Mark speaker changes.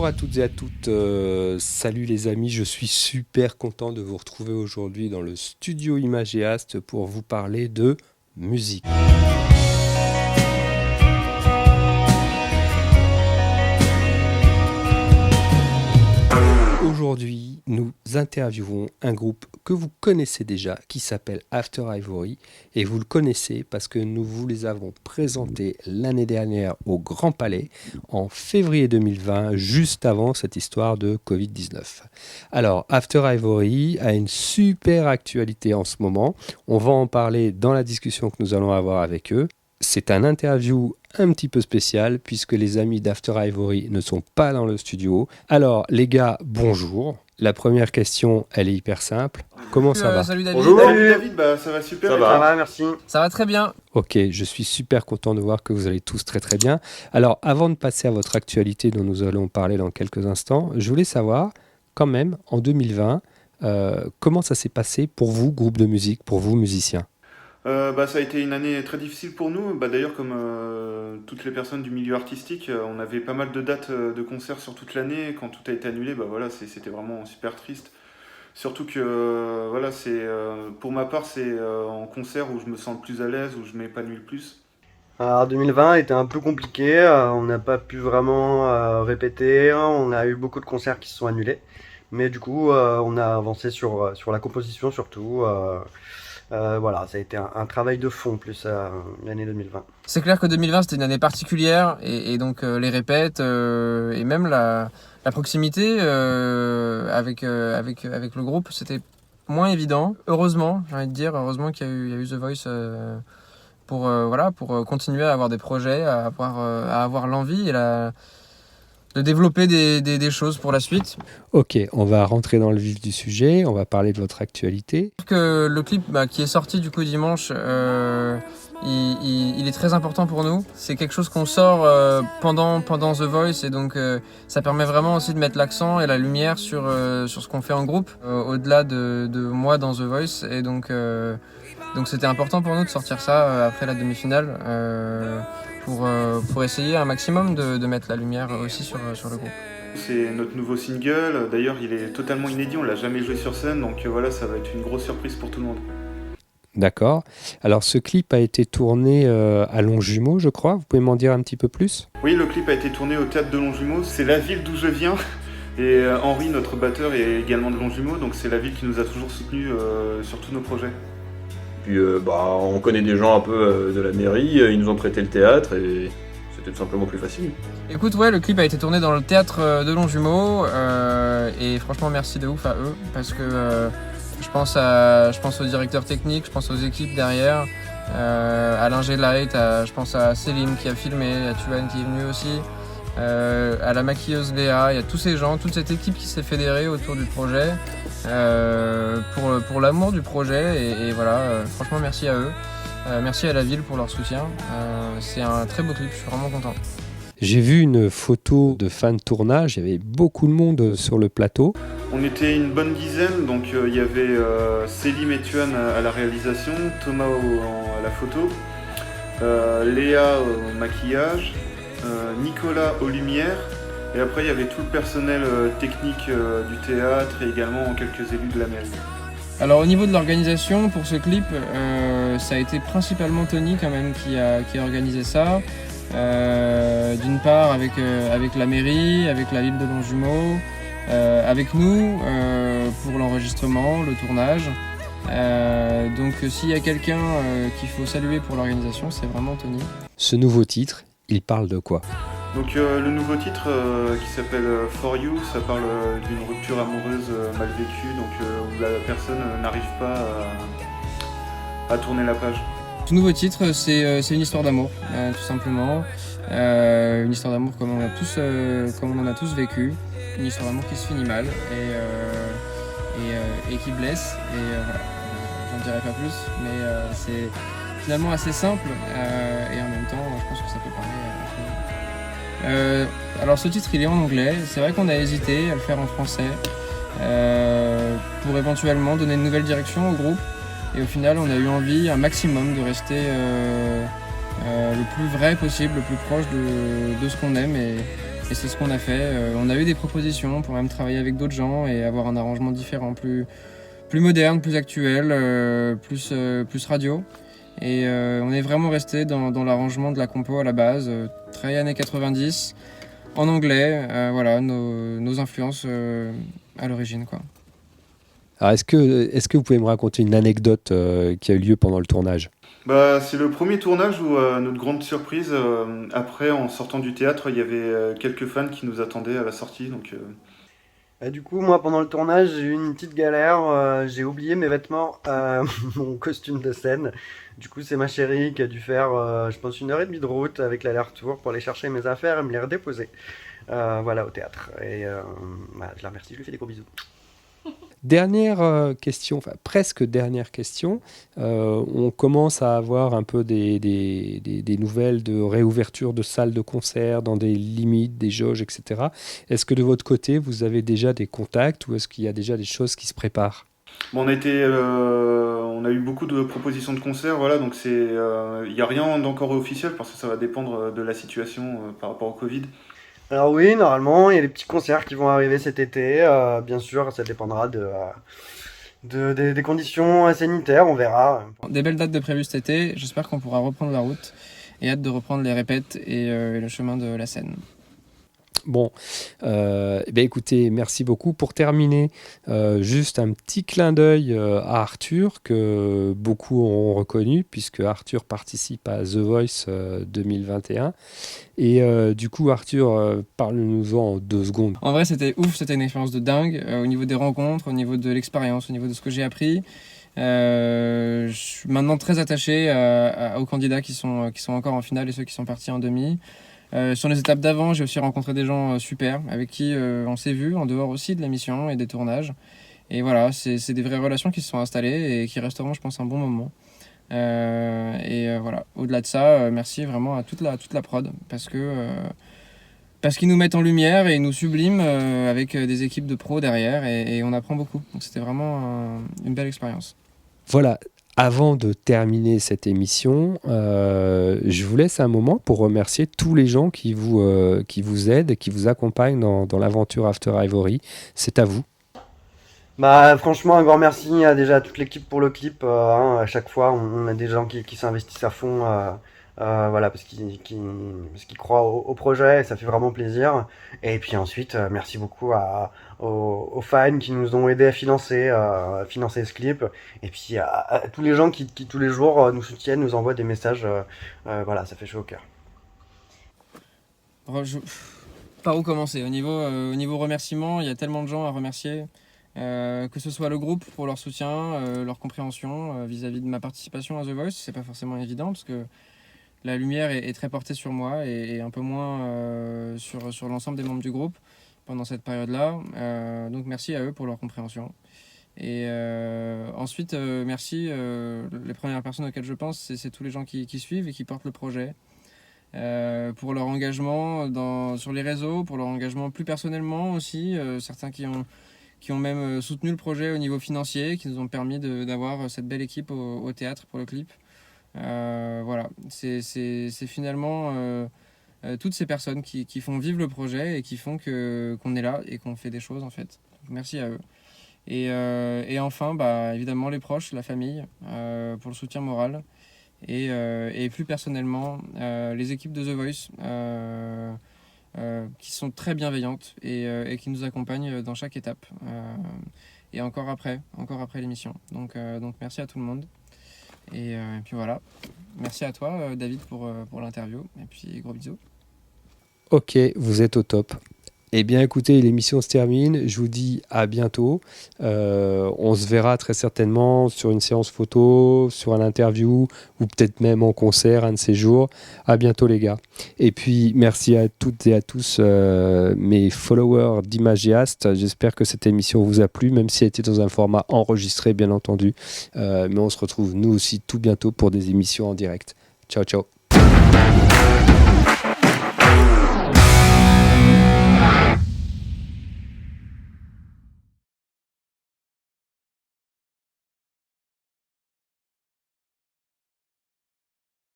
Speaker 1: Bonjour à toutes et à toutes, salut les amis, je suis super content de vous retrouver aujourd'hui dans le studio Imagéast pour vous parler de musique. Aujourd'hui, nous interviewons un groupe que vous connaissez déjà qui s'appelle After Ivory et vous le connaissez parce que nous vous les avons présentés l'année dernière au Grand Palais en février 2020, juste avant cette histoire de Covid-19. Alors, After Ivory a une super actualité en ce moment. On va en parler dans la discussion que nous allons avoir avec eux. C'est un interview un petit peu spécial puisque les amis d'After Ivory ne sont pas dans le studio. Alors les gars, bonjour. La première question, elle est hyper simple. Comment ça va ?
Speaker 2: Salut David.
Speaker 3: Bonjour David, ça va super.
Speaker 2: Ça va, merci. Ça va très bien.
Speaker 1: Ok, je suis super content de voir que vous allez tous très très bien. Alors avant de passer à votre actualité dont nous allons parler dans quelques instants, je voulais savoir quand même en 2020, comment ça s'est passé pour vous, groupe de musique, pour vous musiciens ?
Speaker 3: Ça a été une année très difficile pour nous. D'ailleurs, comme toutes les personnes du milieu artistique, on avait pas mal de dates de concerts sur toute l'année. Quand tout a été annulé, c'était vraiment super triste. Surtout que, pour ma part, c'est en concert où je me sens le plus à l'aise, où je m'épanouis le plus.
Speaker 2: Alors 2020 était un peu compliqué, on n'a pas pu vraiment répéter, on a eu beaucoup de concerts qui se sont annulés. Mais du coup, on a avancé sur la composition surtout. Ça a été un travail de fond plus l'année 2020.
Speaker 4: C'est clair que 2020 c'était une année particulière et donc les répètes et même la proximité avec le groupe c'était moins évident. Heureusement, j'ai envie de dire, heureusement qu'il y a eu The Voice pour continuer à avoir des projets, à avoir l'envie et de développer des choses pour la suite.
Speaker 1: Ok, on va rentrer dans le vif du sujet, on va parler de votre actualité.
Speaker 4: Que le clip qui est sorti du coup dimanche, il est très important pour nous. C'est quelque chose qu'on sort pendant The Voice et donc ça permet vraiment aussi de mettre l'accent et la lumière sur ce qu'on fait en groupe, au-delà de moi dans The Voice. Et donc c'était important pour nous de sortir ça après la demi-finale. Pour essayer un maximum de mettre la lumière aussi sur le groupe.
Speaker 3: C'est notre nouveau single, d'ailleurs il est totalement inédit, on l'a jamais joué sur scène, donc ça va être une grosse surprise pour tout le monde.
Speaker 1: D'accord. Alors ce clip a été tourné à Longjumeau, je crois, vous pouvez m'en dire un petit peu plus ?
Speaker 3: Oui, le clip a été tourné au théâtre de Longjumeau, c'est la ville d'où je viens, et Henri, notre batteur, est également de Longjumeau, donc c'est la ville qui nous a toujours soutenus sur tous nos projets.
Speaker 5: Puis on connaît des gens un peu de la mairie, ils nous ont prêté le théâtre et c'était tout simplement plus facile.
Speaker 4: Écoute, le clip a été tourné dans le théâtre de Longjumeau et franchement merci de ouf à eux parce que je pense aux directeurs techniques, je pense aux équipes derrière, à l'ingé light, je pense à Céline qui a filmé, à Tuan qui est venu aussi, à la maquilleuse Léa, il y a tous ces gens, toute cette équipe qui s'est fédérée autour du projet. Pour l'amour du projet et franchement merci à eux, merci à la ville pour leur soutien, c'est un très beau clip, je suis vraiment content.
Speaker 1: J'ai vu une photo de fin de tournage, il y avait beaucoup de monde sur le plateau.
Speaker 3: On était une bonne dizaine, donc il y avait Célim et Tuan à la réalisation, Thomas à la photo, Léa au maquillage, Nicolas aux lumières. Et après, il y avait tout le personnel technique du théâtre et également quelques élus de la mairie.
Speaker 4: Alors au niveau de l'organisation, pour ce clip, ça a été principalement Tony quand même qui a organisé ça. D'une part avec la mairie, avec la ville de Longjumeau, avec nous pour l'enregistrement, le tournage. Donc s'il y a quelqu'un qu'il faut saluer pour l'organisation, c'est vraiment Tony.
Speaker 1: Ce nouveau titre, il parle de quoi ?
Speaker 3: Donc le nouveau titre qui s'appelle For You, ça parle d'une rupture amoureuse mal vécue, donc où la personne n'arrive pas à tourner la page.
Speaker 4: Ce nouveau titre, c'est une histoire d'amour, tout simplement. Une histoire d'amour comme on en a tous vécu. Une histoire d'amour qui se finit mal et qui blesse. Et j'en dirai pas plus, mais c'est finalement assez simple et en même temps, je pense que ça peut parler à tout le monde. Alors ce titre il est en anglais, c'est vrai qu'on a hésité à le faire en français pour éventuellement donner une nouvelle direction au groupe et au final on a eu envie un maximum de rester le plus vrai possible, le plus proche de ce qu'on aime et Et c'est ce qu'on a fait. On a eu des propositions pour même travailler avec d'autres gens et avoir un arrangement différent, plus moderne, plus actuel, plus radio. Et on est vraiment resté dans l'arrangement de la compo à la base, très années 90, en anglais, voilà, nos influences à l'origine, quoi.
Speaker 1: Alors, est-ce que vous pouvez me raconter une anecdote qui a eu lieu pendant le tournage?
Speaker 3: Bah, c'est le premier tournage où, notre grande surprise, après, en sortant du théâtre, il y avait quelques fans qui nous attendaient à la sortie. Donc,
Speaker 2: Et du coup, moi, pendant le tournage, j'ai eu une petite galère. J'ai oublié mes vêtements, mon costume de scène. Du coup, c'est ma chérie qui a dû faire, je pense, 1h30 de route avec l'aller-retour pour aller chercher mes affaires et me les redéposer. Voilà, au théâtre. Et voilà, je la remercie, je lui fais des gros bisous.
Speaker 1: Dernière question, enfin presque dernière question. On commence à avoir un peu des nouvelles de réouverture de salles de concert dans des limites, des jauges, etc. Est-ce que de votre côté, vous avez déjà des contacts ou est-ce qu'il y a déjà des choses qui se préparent?
Speaker 3: bon, on a eu beaucoup de propositions de concerts, voilà, donc il n'y a rien d'encore officiel parce que ça va dépendre de la situation par rapport au Covid.
Speaker 2: Alors oui, normalement, il y a des petits concerts qui vont arriver cet été. Bien sûr, ça dépendra des conditions sanitaires, on verra.
Speaker 4: Des belles dates de prévues cet été, j'espère qu'on pourra reprendre la route et hâte de reprendre les répètes et le chemin de la scène.
Speaker 1: Bon, écoutez, merci beaucoup. Pour terminer, juste un petit clin d'œil à Arthur, que beaucoup ont reconnu, puisque Arthur participe à The Voice 2021. Et du coup, Arthur, parle-nous-en en 2 secondes.
Speaker 4: En vrai, c'était ouf, c'était une expérience de dingue au niveau des rencontres, au niveau de l'expérience, au niveau de ce que j'ai appris. Je suis maintenant très attaché aux candidats qui sont encore en finale et ceux qui sont partis en demi. Sur les étapes d'avant, j'ai aussi rencontré des gens super avec qui on s'est vu en dehors aussi de l'émission et des tournages. Et voilà, c'est des vraies relations qui se sont installées et qui resteront, je pense, un bon moment. Voilà, au-delà de ça, merci vraiment à toute la prod parce qu'ils nous mettent en lumière et ils nous subliment avec des équipes de pros derrière et on apprend beaucoup. Donc c'était vraiment une belle expérience.
Speaker 1: Voilà, avant de terminer cette émission, je vous laisse un moment pour remercier tous les gens qui vous aident, qui vous accompagnent dans l'aventure After Ivory. C'est à vous.
Speaker 2: Bah franchement, un grand merci à déjà toute l'équipe pour le clip. À chaque fois, on a des gens qui s'investissent à fond, voilà, parce qu'ils croient au projet et ça fait vraiment plaisir. Et puis ensuite, merci beaucoup aux fans qui nous ont aidés à financer ce clip. Et puis à tous les gens qui tous les jours nous soutiennent, nous envoient des messages. Voilà, ça fait chaud au cœur.
Speaker 4: Par où commencer? Au niveau remerciements, il y a tellement de gens à remercier. Que ce soit le groupe pour leur soutien, leur compréhension vis-à-vis de ma participation à The Voice, c'est pas forcément évident parce que la lumière est très portée sur moi et un peu moins sur l'ensemble des membres du groupe pendant cette période-là. Donc merci à eux pour leur compréhension. Et ensuite, merci, les premières personnes auxquelles je pense, c'est tous les gens qui suivent et qui portent le projet. Pour leur engagement sur les réseaux, pour leur engagement plus personnellement aussi, certains qui ont même soutenu le projet au niveau financier, qui nous ont permis d'avoir cette belle équipe au théâtre pour le clip. Voilà, c'est finalement toutes ces personnes qui font vivre le projet et qui font qu'on est là et qu'on fait des choses en fait. Donc, merci à eux. Et enfin, évidemment les proches, la famille, pour le soutien moral. Et plus personnellement, les équipes de The Voice, qui sont très bienveillantes et qui nous accompagnent dans chaque étape et encore après l'émission. Donc merci à tout le monde et puis voilà, merci à toi David pour l'interview et puis gros bisous.
Speaker 1: Ok, vous êtes au top. Eh bien écoutez, l'émission se termine, je vous dis à bientôt. On se verra très certainement sur une séance photo, sur un interview ou peut-être même en concert un de ces jours. À bientôt les gars. Et puis merci à toutes et à tous mes followers d'Imagiast. J'espère que cette émission vous a plu, même si elle était dans un format enregistré bien entendu. Mais on se retrouve nous aussi tout bientôt pour des émissions en direct. Ciao ciao.